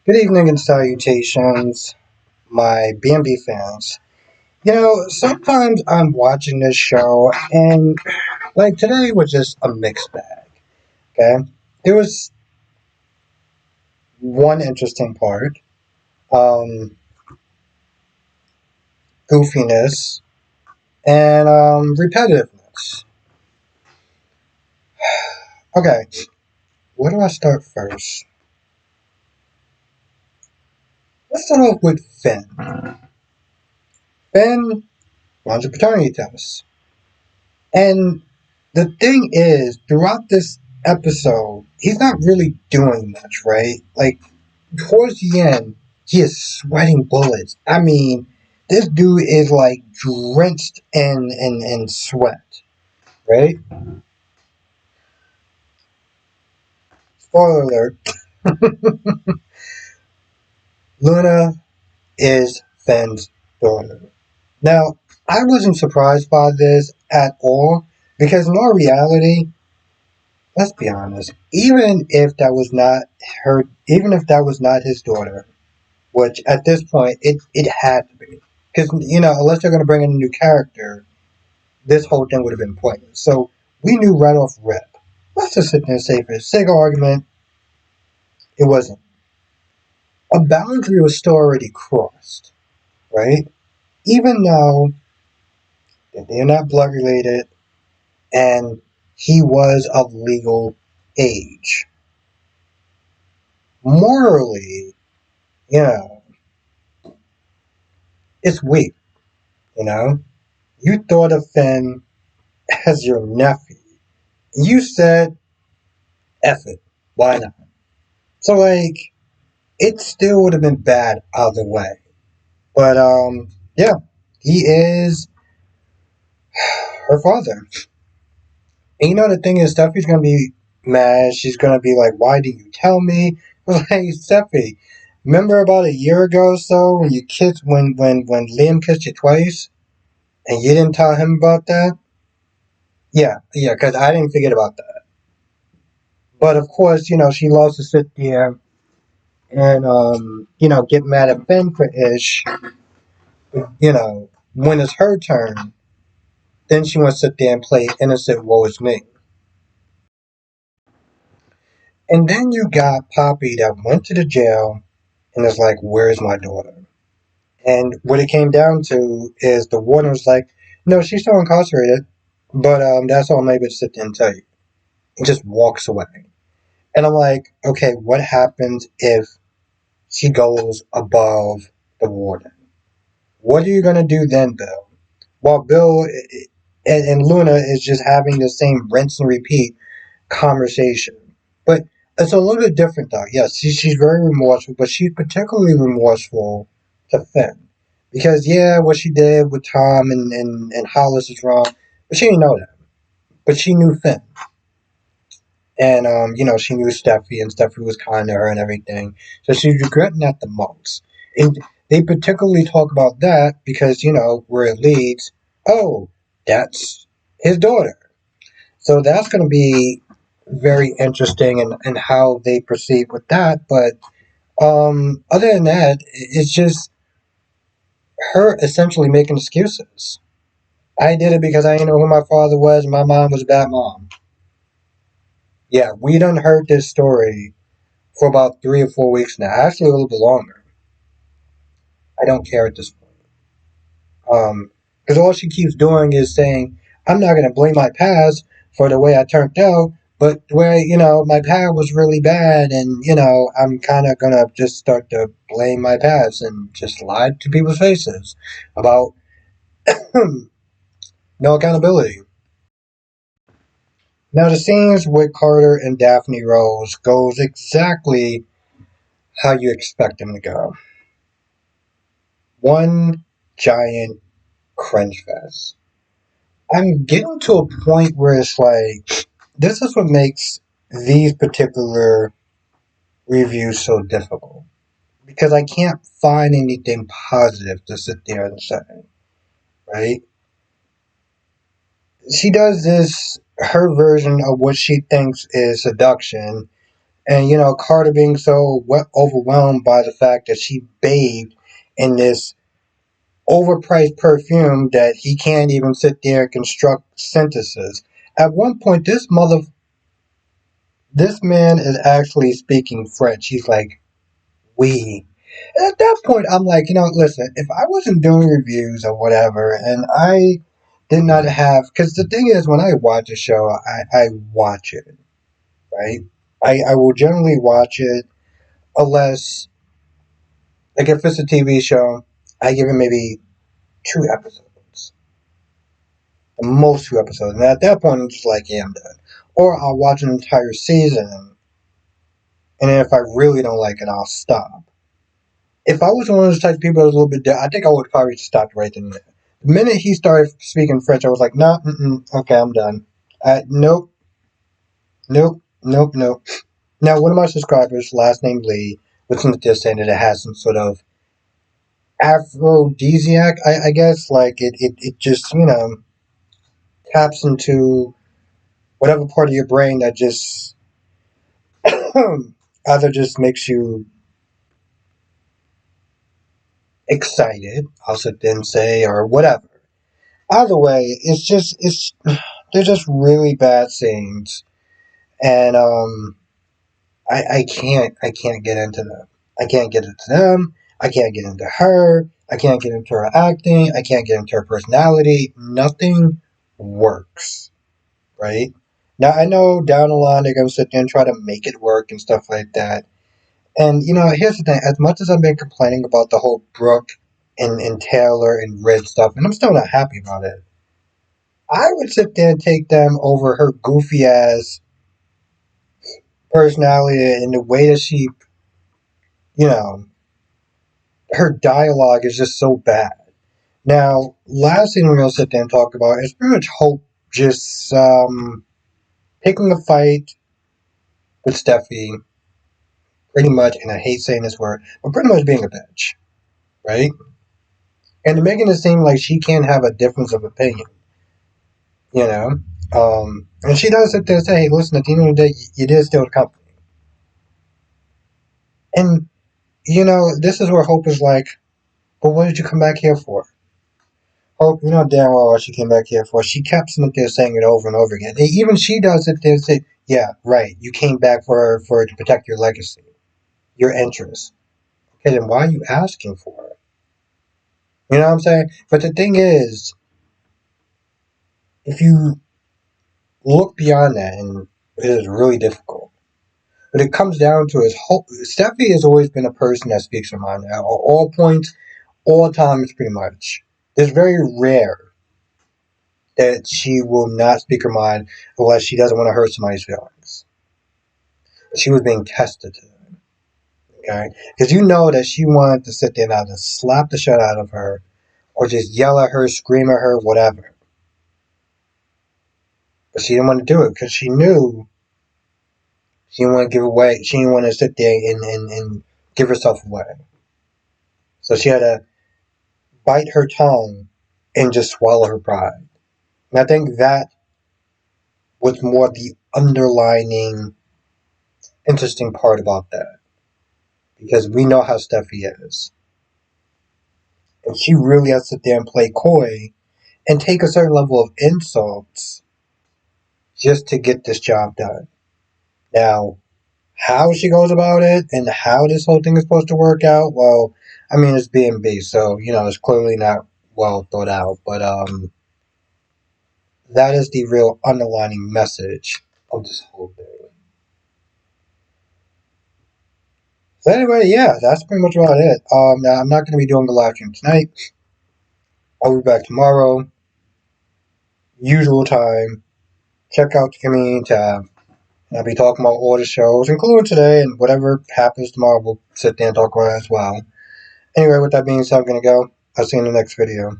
Good evening and salutations, my BNB fans. Sometimes I'm watching this show and, like, today was just a mixed bag, okay? There was one interesting part, um, goofiness, and repetitiveness. Okay, where do I start first? Let's start off with Finn. Finn runs a paternity test. And the thing is, throughout this episode, he's not really doing much, right? Like, towards the end, he is sweating bullets. I mean, this dude is like drenched in sweat, right? Spoiler alert, Luna is Finn's daughter. Now, I wasn't surprised by this at all because in all reality, let's be honest, even if that was not even if that was not his daughter, which at this point it had to be. Because, unless they're going to bring in a new character, this whole thing would have been pointless. So we knew right off rip. Let's just sit there and say, for the sake of argument, it wasn't. A boundary was still already crossed, right? Even though they're not blood related and he was of legal age. Morally, you know, it's weak, you know? You thought of Finn as your nephew. You said, F it. Why not? So, like, it still would have been bad either way. But, yeah, he is her father. And the thing is, Steffi's gonna be mad. She's gonna be like, why didn't you tell me? Like, Steffi, remember about a year ago or so when you kissed, when Liam kissed you twice and you didn't tell him about that? Yeah, because I didn't forget about that. But of course, she loves to sit there and get mad at Ben for Ish. When it's her turn, then she wants to sit there and play innocent woe is me. And then you got Poppy that went to the jail and is like, where's my daughter? And what it came down to is the warden was like, no, she's still incarcerated, but that's all I'm able to sit there and tell you. And just walks away. And I'm like, okay, what happens if she goes above the warden? What are you going to do then, Bill? While Bill and Luna is just having the same rinse and repeat conversation. But it's a little bit different, though. Yes, she's very remorseful, but she's particularly remorseful to Finn. Because, yeah, what she did with Tom and Hollis is wrong, but she didn't know that. But she knew Finn. And, she knew Steffi, and Steffi was kind to her and everything. So she's regretting that the most. And they particularly talk about that because, where it leads, oh, that's his daughter. So that's going to be very interesting in how they proceed with that. But other than that, it's just her essentially making excuses. I did it because I didn't know who my father was and my mom was a bad mom. Yeah, we done heard this story for about 3 or 4 weeks now. Actually, a little bit longer. I don't care at this point. Because all she keeps doing is saying, I'm not going to blame my past for the way I turned out, but where, my past was really bad, and, I'm kind of going to just start to blame my past and just lie to people's faces about no accountability. Now, the scenes with Carter and Daphne Rose goes exactly how you expect them to go. One giant cringe fest. I'm getting to a point where it's like, this is what makes these particular reviews so difficult. Because I can't find anything positive to sit there and say, right? She does this, her version of what she thinks is seduction, And, Carter being so overwhelmed by the fact that she bathed in this overpriced perfume that he can't even sit there and construct sentences. At one point, this man is actually speaking French. He's like, we. And at that point, I'm like, listen, if I wasn't doing reviews or whatever, and I did not have, because the thing is, when I watch a show, I watch it, right? I will generally watch it unless, like, if it's a TV show, I give it maybe 2 episodes, the most 2 episodes. And at that point, I'm just like, yeah, I'm done. Or I'll watch an entire season, and then if I really don't like it, I'll stop. If I was one of those type of people that was a little bit, I think I would probably just stop right then and there. The minute he started speaking French, I was like, no, okay, I'm done. Nope, nope, nope, nope. Now, one of my subscribers, last name Lee, listened to this saying that it has some sort of aphrodisiac, I guess. Like, it just, taps into whatever part of your brain that just either just makes you excited, I'll sit there and say, or whatever. Either way, they're just really bad scenes, and I can't get into them. I can't get into them. I can't get into her. I can't get into her acting. I can't get into her personality. Nothing works, right? Now I know down the line they're gonna sit there and try to make it work and stuff like that. And here's the thing: as much as I've been complaining about the whole Brooke and Taylor and Red stuff, and I'm still not happy about it. I would sit there and take them over her goofy ass personality and the way that you know, her dialogue is just so bad. Now, last thing we're going to sit there and talk about is pretty much Hope just picking a fight with Steffi, pretty much, and I hate saying this word, but pretty much being a bitch, right? And making it seem like she can't have a difference of opinion, you know? And she does sit there and say, hey, listen, at the end of the day, you did steal the company. And, this is where Hope is like, but what did you come back here for? Hope, damn well what she came back here for. She kept sitting there saying it over and over again. And even she does sit there and say, yeah, right, you came back for to protect your legacy, your interests. Okay, then why are you asking for it? You know what I'm saying? But the thing is, if you look beyond that, and it is really difficult. But it comes down to is Hope. Steffi has always been a person that speaks her mind at all points, all times, pretty much. It's very rare that she will not speak her mind unless she doesn't want to hurt somebody's feelings. She was being tested today, okay? Because that she wanted to sit there and either slap the shit out of her or just yell at her, scream at her, whatever. But she didn't want to do it because she knew she didn't want to give away. She didn't want to sit there and give herself away. So she had to bite her tongue and just swallow her pride. And I think that was more the underlining interesting part about that. Because we know how Steffi is. And she really has to sit there and play coy and take a certain level of insults just to get this job done. Now, how she goes about it and how this whole thing is supposed to work out, well, I mean, it's B&B, so, it's clearly not well thought out. But that is the real underlining message of this whole thing. So anyway, yeah, that's pretty much about it. Now I'm not going to be doing the live stream tonight. I'll be back tomorrow, usual time. Check out the community tab. I'll be talking about all the shows, including today, and whatever happens tomorrow, we'll sit there and talk about it as well. Anyway, with that being said, I'm going to go. I'll see you in the next video.